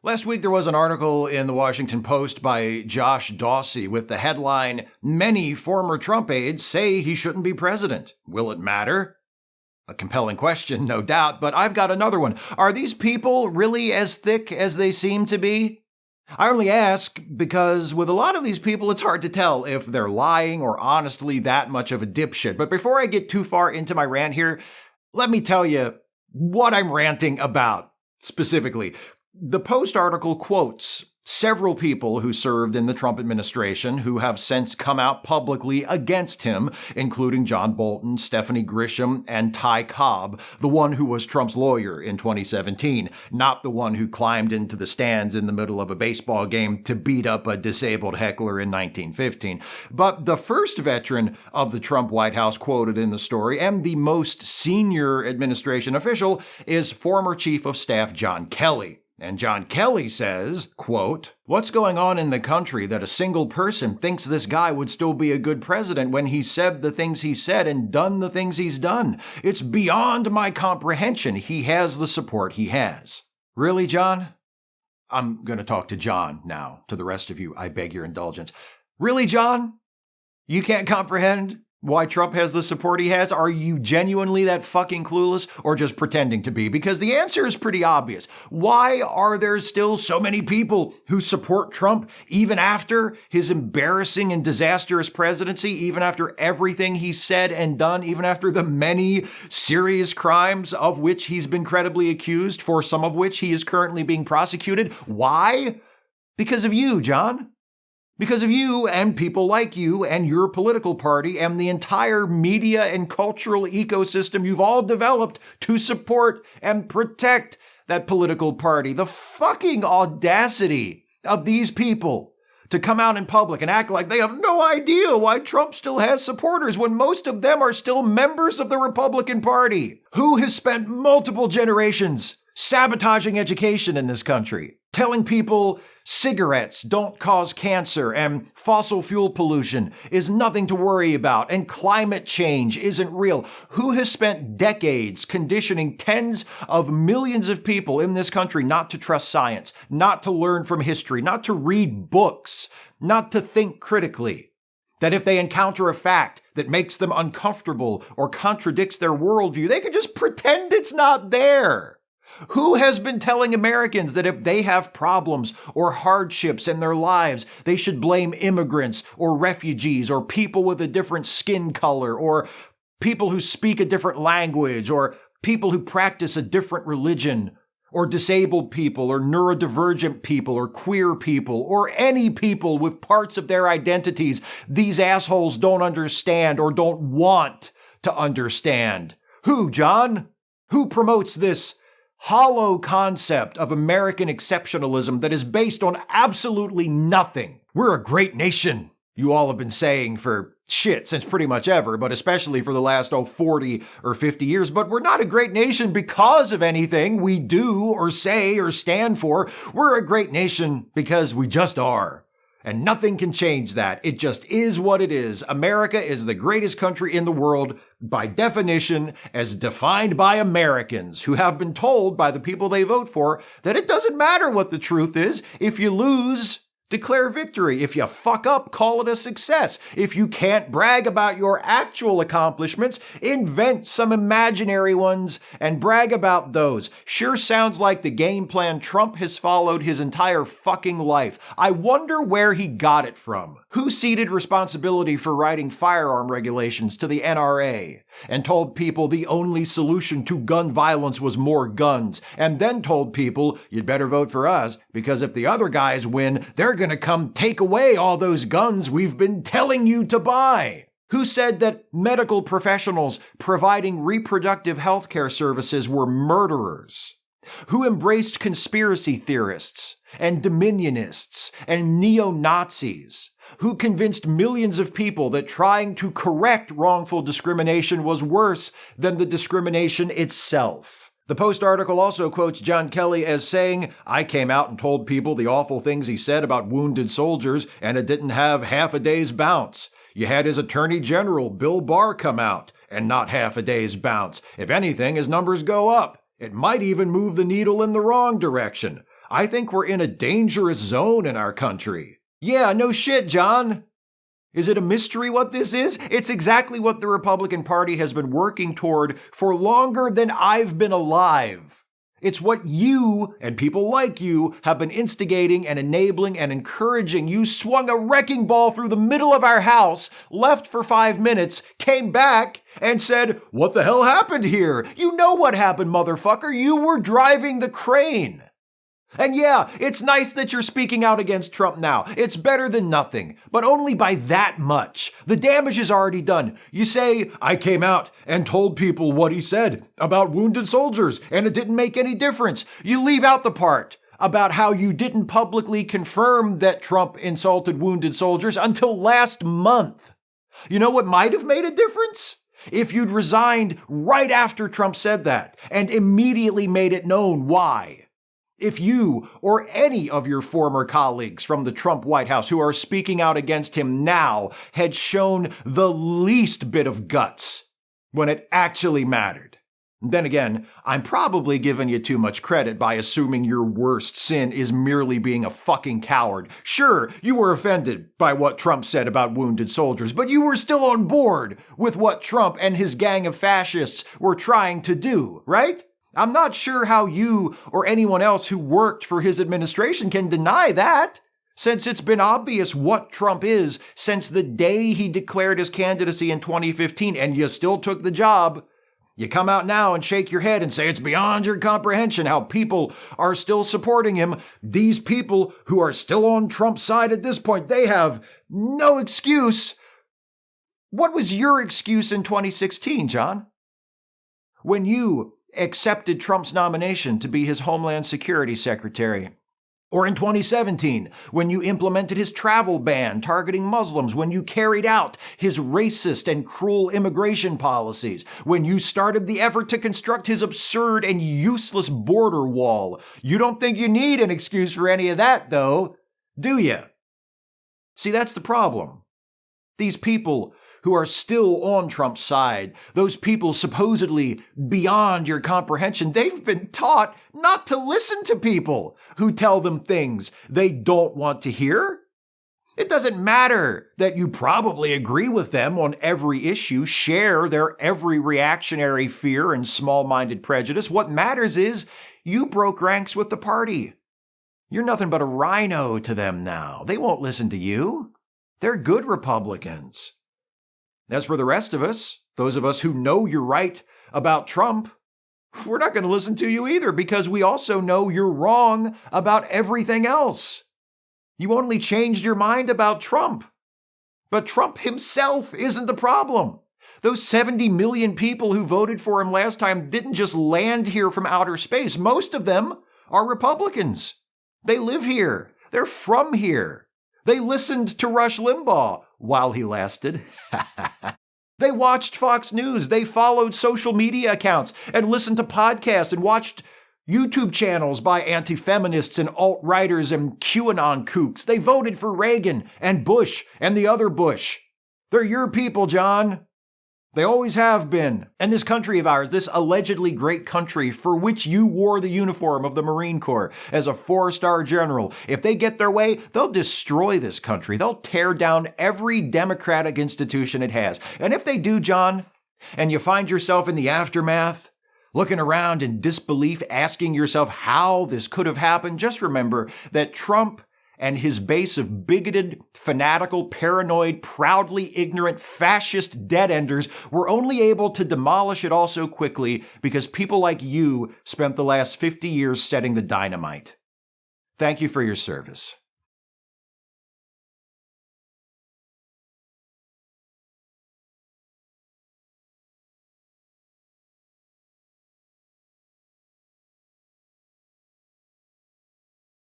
Last week there was an article in the Washington Post by Josh Dawsey with the headline, "Many former Trump aides say he shouldn't be president. Will it matter?" A compelling question, no doubt, but I've got another one. Are these people really as thick as they seem to be? I only ask because with a lot of these people, it's hard to tell if they're lying or honestly that much of a dipshit. But before I get too far into my rant here, let me tell you what I'm ranting about specifically. The Post article quotes several people who served in the Trump administration who have since come out publicly against him, including John Bolton, Stephanie Grisham, and Ty Cobb, the one who was Trump's lawyer in 2017, not the one who climbed into the stands in the middle of a baseball game to beat up a disabled heckler in 1915. But the first veteran of the Trump White House quoted in the story, and the most senior administration official, is former Chief of Staff John Kelly. And John Kelly says, quote, "What's going on in the country that a single person thinks this guy would still be a good president when he said the things he said and done the things he's done? It's beyond my comprehension. He has the support he has." Really, John? I'm going to talk to John now. To the rest of you, I beg your indulgence. Really, John? You can't comprehend why Trump has the support he has? Are you genuinely that fucking clueless or just pretending to be? Because the answer is pretty obvious. Why are there still so many people who support Trump even after his embarrassing and disastrous presidency, even after everything he's said and done, even after the many serious crimes of which he's been credibly accused, for some of which he is currently being prosecuted? Why? Because of you, John. Because of you and people like you and your political party and the entire media and cultural ecosystem you've all developed to support and protect that political party. The fucking audacity of these people to come out in public and act like they have no idea why Trump still has supporters when most of them are still members of the Republican Party. Who has spent multiple generations sabotaging education in this country, telling people cigarettes don't cause cancer and fossil fuel pollution is nothing to worry about and climate change isn't real? Who has spent decades conditioning tens of millions of people in this country not to trust science, not to learn from history, not to read books, not to think critically? That if they encounter a fact that makes them uncomfortable or contradicts their worldview, they can just pretend it's not there. Who has been telling Americans that if they have problems or hardships in their lives, they should blame immigrants or refugees or people with a different skin color or people who speak a different language or people who practice a different religion or disabled people or neurodivergent people or queer people or any people with parts of their identities these assholes don't understand or don't want to understand? Who, John? Who promotes this hollow concept of American exceptionalism that is based on absolutely nothing? We're a great nation, you all have been saying for shit since pretty much ever, but especially for the last 40 or 50 years. But we're not a great nation because of anything we do or say or stand for. We're a great nation because we just are. And nothing can change that. It just is what it is. America is the greatest country in the world by definition, as defined by Americans who have been told by the people they vote for that it doesn't matter what the truth is. If you lose, declare victory. If you fuck up, call it a success. If you can't brag about your actual accomplishments, invent some imaginary ones and brag about those. Sure sounds like the game plan Trump has followed his entire fucking life. I wonder where he got it from. Who ceded responsibility for writing firearm regulations to the NRA and told people the only solution to gun violence was more guns, and then told people, you'd better vote for us because if the other guys win, they're going to come take away all those guns we've been telling you to buy? Who said that medical professionals providing reproductive health care services were murderers? Who embraced conspiracy theorists and dominionists and neo-Nazis? Who convinced millions of people that trying to correct wrongful discrimination was worse than the discrimination itself? The Post article also quotes John Kelly as saying, "I came out and told people the awful things he said about wounded soldiers, and it didn't have half a day's bounce. You had his Attorney General, Bill Barr, come out, and not half a day's bounce. If anything, his numbers go up. It might even move the needle in the wrong direction. I think we're in a dangerous zone in our country. Yeah, no shit, John. Is it a mystery what this is? It's exactly what the Republican Party has been working toward for longer than I've been alive. It's what you and people like you have been instigating and enabling and encouraging. You swung a wrecking ball through the middle of our house, left for 5 minutes, came back, and said, "What the hell happened here?" You know what happened, motherfucker. You were driving the crane. And yeah, it's nice that you're speaking out against Trump now. It's better than nothing, but only by that much. The damage is already done. You say, "I came out and told people what he said about wounded soldiers, and it didn't make any difference." You leave out the part about how you didn't publicly confirm that Trump insulted wounded soldiers until last month. You know what might have made a difference? If you'd resigned right after Trump said that and immediately made it known why. If you or any of your former colleagues from the Trump White House who are speaking out against him now had shown the least bit of guts when it actually mattered. Then again, I'm probably giving you too much credit by assuming your worst sin is merely being a fucking coward. Sure, you were offended by what Trump said about wounded soldiers, but you were still on board with what Trump and his gang of fascists were trying to do, right? I'm not sure how you or anyone else who worked for his administration can deny that, since it's been obvious what Trump is since the day he declared his candidacy in 2015, and you still took the job. You come out now and shake your head and say it's beyond your comprehension how people are still supporting him. These people who are still on Trump's side at this point, they have no excuse. What was your excuse in 2016, John? When you accepted Trump's nomination to be his Homeland Security Secretary. Or in 2017, when you implemented his travel ban targeting Muslims, when you carried out his racist and cruel immigration policies, when you started the effort to construct his absurd and useless border wall. You don't think you need an excuse for any of that, though, do you? See, that's the problem. These people who are still on Trump's side, those people supposedly beyond your comprehension, they've been taught not to listen to people who tell them things they don't want to hear. It doesn't matter that you probably agree with them on every issue, share their every reactionary fear and small-minded prejudice. What matters is you broke ranks with the party. You're nothing but a rhino to them now. They won't listen to you. They're good Republicans. As for the rest of us, those of us who know you're right about Trump, we're not going to listen to you either because we also know you're wrong about everything else. You only changed your mind about Trump. But Trump himself isn't the problem. Those 70 million people who voted for him last time didn't just land here from outer space. Most of them are Republicans. They live here. They're from here. They listened to Rush Limbaugh while he lasted. They watched Fox News. They followed social media accounts and listened to podcasts and watched YouTube channels by anti-feminists and alt-righters and QAnon kooks. They voted for Reagan and Bush and the other Bush. They're your people, John. They always have been. And this country of ours, this allegedly great country for which you wore the uniform of the Marine Corps as a 4-star general, if they get their way, they'll destroy this country. They'll tear down every democratic institution it has. And if they do, John, and you find yourself in the aftermath, looking around in disbelief, asking yourself how this could have happened, just remember that Trump and his base of bigoted, fanatical, paranoid, proudly ignorant, fascist dead-enders were only able to demolish it all so quickly because people like you spent the last 50 years setting the dynamite. Thank you for your service.